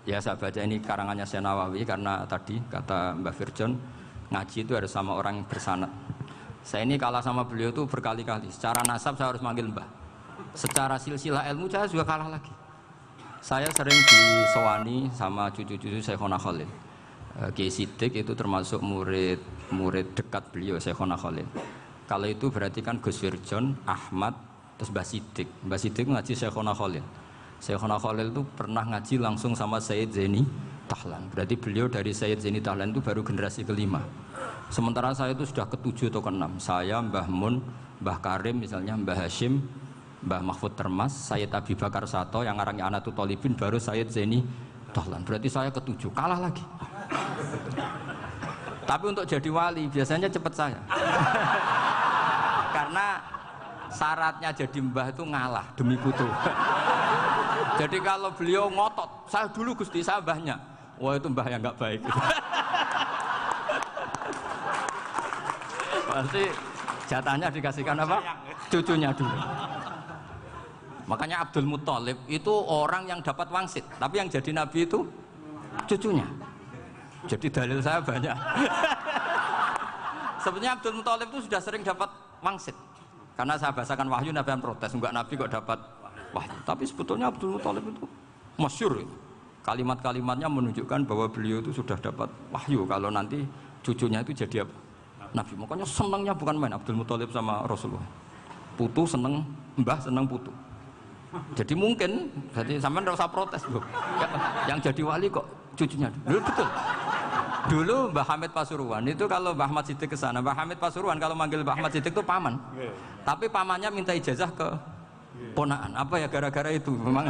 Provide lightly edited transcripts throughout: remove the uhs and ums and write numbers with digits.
Ya saya baca ini karangannya Syekh Nawawi karena tadi kata Mbak Firjon ngaji itu harus sama orang yang bersanad. Saya ini kalah sama beliau itu berkali-kali. Secara nasab saya harus manggil Mbah. Secara silsilah ilmu saya juga kalah lagi. Saya sering disewani sama cucu-cucu Syekhona Khalil. Kiai Siddiq itu termasuk murid dekat beliau Syekhona Khalil. Kalau itu berarti kan Gus Firjon, Ahmad, terus Mbah Siddiq. Mbah Siddiq ngaji Syekhona Khalil. Syekhona Khalil itu pernah ngaji langsung sama Sayyid Zaini Tahlan. Berarti beliau dari Sayyid Zaini Tahlan itu baru generasi kelima. Sementara saya itu sudah ke-7 atau ke-6. Saya, Mbah Mun, Mbah Karim misalnya, Mbah Hashim, Mbah Mahfud Termas, Sayyid Abi Bakar Sato yang ngarangnya Anatul Talibin, baru Sayyid Zaini Tahlan. Berarti saya ke-7, kalah lagi. Tapi untuk jadi wali biasanya cepat saya. Karena syaratnya jadi mbah itu ngalah demi putu. Jadi kalau beliau ngotot, saya dulu Gusti, saya mbahnya. Wah itu mbah yang nggak baik. Pasti jatahnya dikasihkan apa? Cucunya dulu. Makanya Abdul Muthalib itu orang yang dapat wangsit, tapi yang jadi nabi itu cucunya. Jadi dalil saya banyak. Sebenarnya Abdul Muthalib itu sudah sering dapat wangsit. Karena saya bahasakan wahyu, Nabi yang protes, enggak Nabi kok dapat wahyu. Tapi sebetulnya Abdul Muthalib itu masyhur. Kalimat-kalimatnya menunjukkan bahwa beliau itu sudah dapat wahyu kalau nanti cucunya itu jadi apa? Nabi. Makanya senangnya bukan main Abdul Muthalib sama Rasulullah. Putu seneng, mbah seneng putu. Jadi mungkin, jadi sampean enggak usah protes loh. Yang jadi wali kok cucunya. Dulu betul. Dulu Mbah Hamid Pasuruan itu kalau Mbah Ahmad Siddiq ke sana, Mbah Hamid Pasuruan kalau manggil Mbah Ahmad Siddiq itu paman. Tapi pamannya minta ijazah ke ponaan. Apa ya gara-gara itu memang.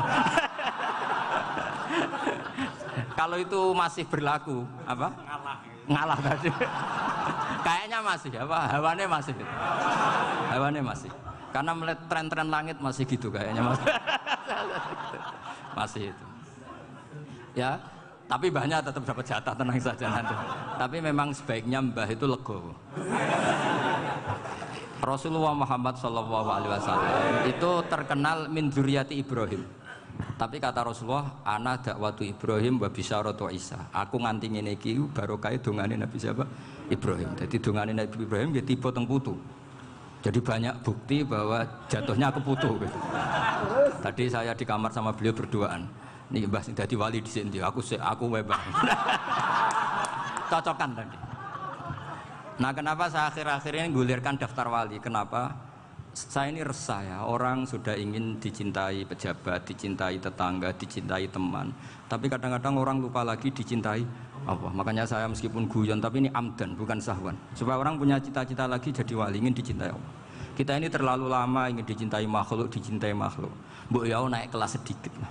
Kalau itu masih berlaku, apa? Ngalah tadi. Kayaknya masih, apa? Hawane masih. Hawane masih. Karena melihat tren-tren langit masih gitu kayaknya masih. Masih itu. Ya. Tapi mbahnya tetap dapat jatah, tenang saja nanti. Tapi memang sebaiknya mbah itu legowo. Rasulullah Muhammad SAW itu terkenal min dzurriyyati Ibrahim. Tapi kata Rasulullah, ana dakwatu Ibrahim wa bisyaratu Isa. Aku nganti ngene iki barokah dongane Nabi siapa? Ibrahim. Jadi dongane Nabi Ibrahim dia tipe teng putu. Jadi banyak bukti bahwa jatuhnya ke putu gitu. Tadi saya di kamar sama beliau berduaan. Nih mbah sing dadi wali di sini, aku wae mbah. Cocokan tadi. Nah kenapa saya akhir-akhir ini gulirkan daftar wali? Kenapa? Saya ini resah ya, orang sudah ingin dicintai pejabat, dicintai tetangga, dicintai teman. Tapi kadang-kadang orang lupa lagi dicintai Allah. Makanya saya meskipun guyon, tapi ini amdan, bukan sahwan. Supaya orang punya cita-cita lagi jadi wali, ingin dicintai Allah. Kita ini terlalu lama ingin dicintai makhluk. Mbok ya naik kelas sedikit lah.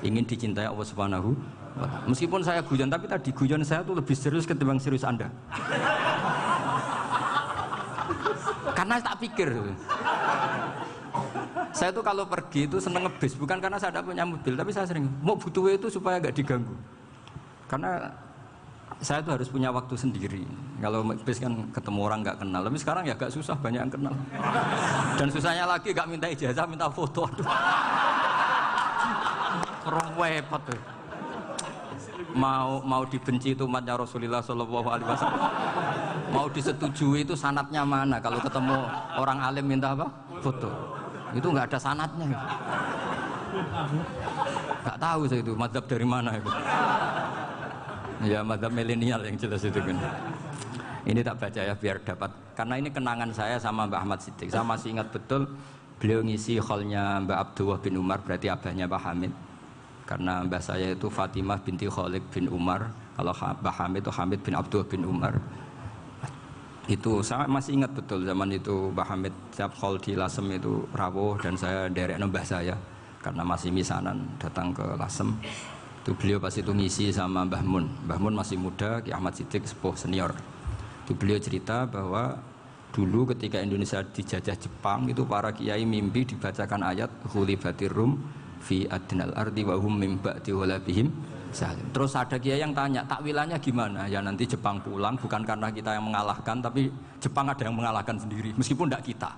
Ingin dicintai Allah Subhanahu wa Ta'ala. Meskipun saya guyon, tapi tadi guyon saya tuh lebih serius ketimbang serius Anda. Karena tak pikir. Saya tuh kalau pergi itu seneng ngebis, bukan karena saya tidak punya mobil, tapi saya sering mau butuh itu supaya gak diganggu. Karena saya tuh harus punya waktu sendiri. Kalau bis kan ketemu orang gak kenal, tapi sekarang ya gak susah, banyak yang kenal. Dan susahnya lagi gak minta ijazah, minta foto. Aduh. Repot tuh. Mau dibenci itu umatnya Rasulullah Shallallahu Alaihi Wasallam. Mau disetujui itu sanatnya mana? Kalau ketemu orang alim minta apa? Foto. Itu nggak ada sanatnya. Nggak tahu saya itu mazhab dari mana itu. Ya mazhab milenial yang jelas itu kan. Ini tak baca ya biar dapat. Karena ini kenangan saya sama Mbah Ahmad Siddiq. Saya masih ingat betul beliau ngisi kholnya Mbah Abdullah bin Umar, berarti abahnya Mbah Hamid. Karena mbah saya itu Fatimah binti Khalid bin Umar, kalau Mbah Hamid itu Hamid bin Abdullah bin Umar. Itu saya masih ingat betul zaman itu Mbah Hamid setiap khol di Lasem itu rawuh dan saya derek mbah saya karena masih misanan datang ke Lasem. Itu beliau pas itu ngisi sama Mbah Mun. Mbah Mun masih muda, Ki Ahmad Siddiq sepuh senior. Itu beliau cerita bahwa dulu ketika Indonesia dijajah Jepang itu para kiai mimpi dibacakan ayat Ghulibatir Rum fi adnal ardi wa hum min ba'di ghalabihim salim. Terus ada kiai yang tanya, takwilannya gimana? Ya nanti Jepang pulang bukan karena kita yang mengalahkan, tapi Jepang ada yang mengalahkan sendiri meskipun tidak kita.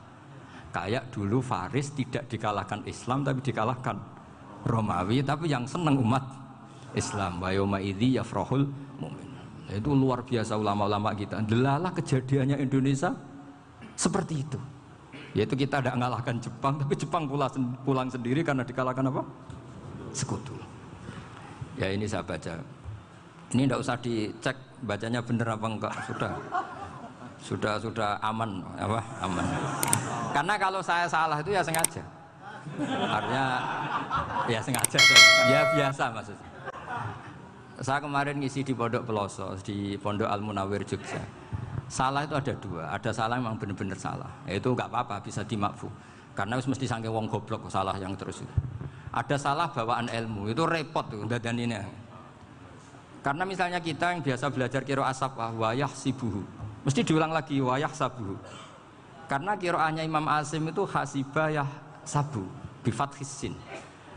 Kayak dulu Faris tidak dikalahkan Islam tapi dikalahkan Romawi, tapi yang seneng umat Islam. Wa yauma idzi yafrahul mu'min. Itu luar biasa ulama-ulama kita. Delalah kejadiannya Indonesia seperti itu. Yaitu kita tidak mengalahkan Jepang, tapi Jepang pulang sendiri karena dikalahkan apa? Sekutu. Ya ini saya baca. Ini tidak usah dicek bacanya benar apa enggak, sudah aman apa? Aman. Karena kalau saya salah itu ya sengaja. Artinya ya sengaja. Ya biasa maksudnya. Saya kemarin ngisi di Pondok Peloso, di Pondok Al Munawir Jogja. Salah itu ada dua, ada salah memang benar-benar salah. Itu nggak apa-apa, bisa dimakfu. Karena mesti sangke wong goblok salah yang terus itu. Ada salah bawaan ilmu, itu repot tuh dan ini. Karena misalnya kita yang biasa belajar qiraah sab'ah wayah sibuhu, mesti diulang lagi wayah sabuhu. Karena qiraahnya Imam Asim itu hasibah yah sabu bifathis sin.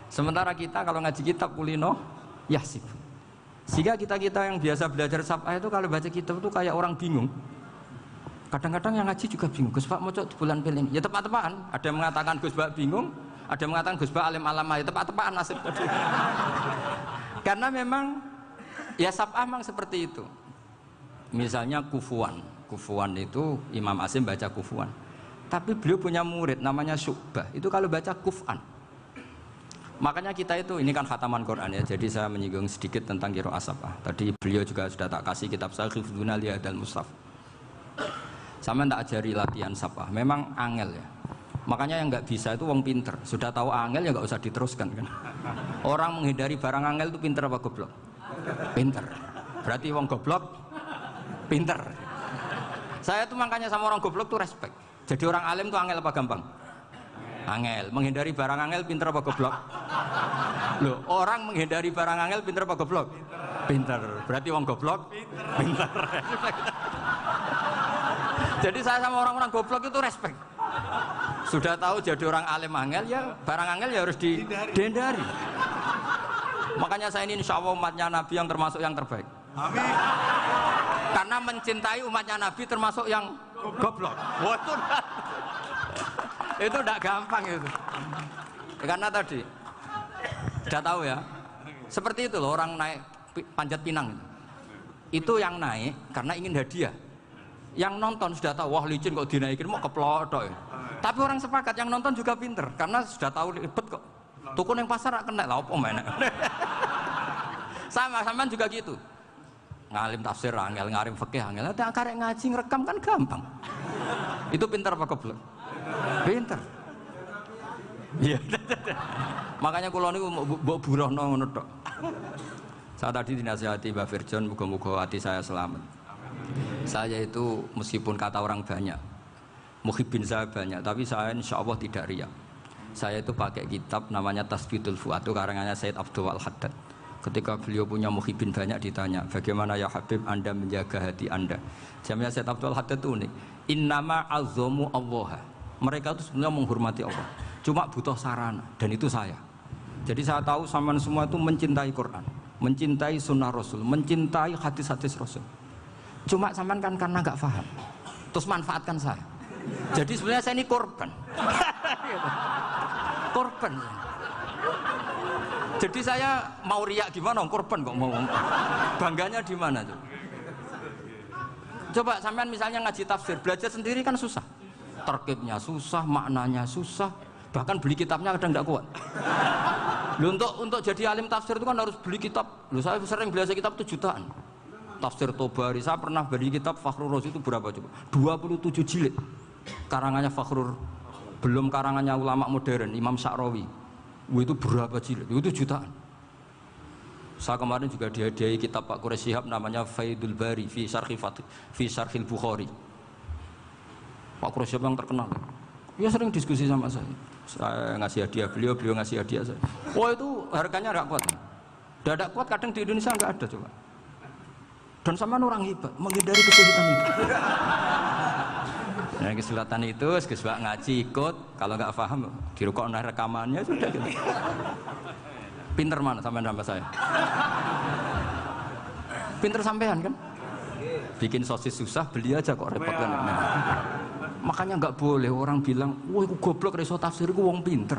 Sementara kita kalau ngaji kitab kulino yahsibu. Sehingga kita yang biasa belajar sab'ah itu kalau baca kitab itu kayak orang bingung. Kadang-kadang yang ngaji juga bingung. Gus Pak mau di bulan pilih ini. Ya tepat-tepatan. Ada yang mengatakan Gus Pak bingung, ada yang mengatakan Gus Pak alim alama. Ya tepat-tepatan nasib tadi. Karena memang ya sab'ah memang seperti itu. Misalnya kufuan. Kufuan itu Imam Asim baca kufuan. Tapi beliau punya murid namanya Syu'bah. Itu kalau baca kuf'an. Makanya kita itu, ini kan khataman Quran ya. Jadi saya menyinggung sedikit tentang qiraah sab'ah. Tadi beliau juga sudah tak kasih kitab saya Hifdzuna li Hadal Mushaf. Sama tak ajari latihan sab'ah. Memang angel ya. Makanya yang nggak bisa itu wong pinter. Sudah tahu angel ya nggak usah diteruskan kan. Orang menghindari barang angel itu pinter apa goblok? Pinter. Berarti wong goblok pinter. Saya tuh makanya sama orang goblok tuh respect. Jadi orang alim tuh angel apa gampang? Angel. Menghindari barang angel pinter apa goblok? Loh, orang menghindari barang angel pinter apa goblok? Pinter. Berarti wong goblok pinter. Jadi saya sama orang-orang goblok itu respect. Sudah tahu jadi orang alim angel ya barang angel ya harus dihindari. Makanya saya ini insya Allah umatnya Nabi yang termasuk yang terbaik. Amin. Karena mencintai umatnya Nabi termasuk yang goblok. Itu tidak gampang itu. Karena tadi sudah tahu ya. Seperti itu loh orang naik Panjat Pinang itu yang naik karena ingin hadiah. Yang nonton sudah tahu wah licin kok dinaikin mau keplotok ya. Tapi orang sepakat yang nonton juga pinter karena sudah tahu ribet kok. Tukun yang pasar kena lah apa mana. Sama juga gitu. Ngalim tafsir angel, ngalim fikih angel. Ada karek ngaji ngerekam kan gampang. Itu pinter apa goblok? Pinter. Iya. Makanya kula niku mbok burohno ngono tok. Saya tadi dinasihati Mbak Firjon, muga-muga hati saya selamat. Saya itu meskipun kata orang banyak, muhibbin saya banyak, tapi saya insya Allah tidak riya. Saya itu pakai kitab namanya Tasbidul Fuad, itu karangannya Said Abdul Al-Haddad. Ketika beliau punya muhibbin banyak ditanya, bagaimana ya Habib Anda menjaga hati Anda? Jamnya Said Abdul Al-Haddad itu unik. Innama azzamu Allah. Mereka itu sebenarnya menghormati Allah. Cuma butuh sarana, dan itu saya. Jadi saya tahu sampean semua itu mencintai Quran, mencintai sunnah Rasul, mencintai hadis-hadis Rasul. Cuma sampean kan karena nggak paham, terus manfaatkan saya. Jadi sebenarnya saya ini korban. Korban. Jadi saya mau riak gimana? Korban kok mau. Bangganya di mana tuh? Coba sampean misalnya ngaji tafsir, belajar sendiri kan susah. Terkibnya susah, maknanya susah, bahkan beli kitabnya kadang nggak kuat. Loh, untuk jadi alim tafsir itu kan harus beli kitab. Loh, saya sering belajar kitab itu jutaan. Tafsir Tobari, saya pernah beli kitab Fakhrur Razi itu berapa coba? 27 jilid. Karangannya Fakhrur, belum karangannya ulama modern, Imam Sya'rawi. Itu berapa jilid? Itu jutaan. Saya kemarin juga dihadiahi kitab Pak Quraish Shihab namanya Faidul Bari fi Syarhil Bukhari. Pak Quraish Shihab yang terkenal. Dia sering diskusi sama saya. Saya ngasih hadiah beliau ngasih hadiah saya. Wah itu harganya nggak kuat. Tidak kuat kadang di Indonesia nggak ada coba. Dan sama orang hebat menghindari kesulitan itu. Nah, kesulitan itu, sebab ngaji ikut, kalau nggak paham dirukok rekamannya sudah gitu. Pinter mana sampean sama saya? Pinter sampean kan? Bikin sosis susah, beli aja kok repot kan? Nah, Makanya nggak boleh orang bilang, wah itu goblok reso tafsir, itu wong pinter.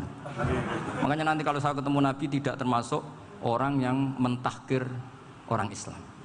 Makanya nanti kalau saya ketemu Nabi tidak termasuk orang yang mentahkir orang Islam.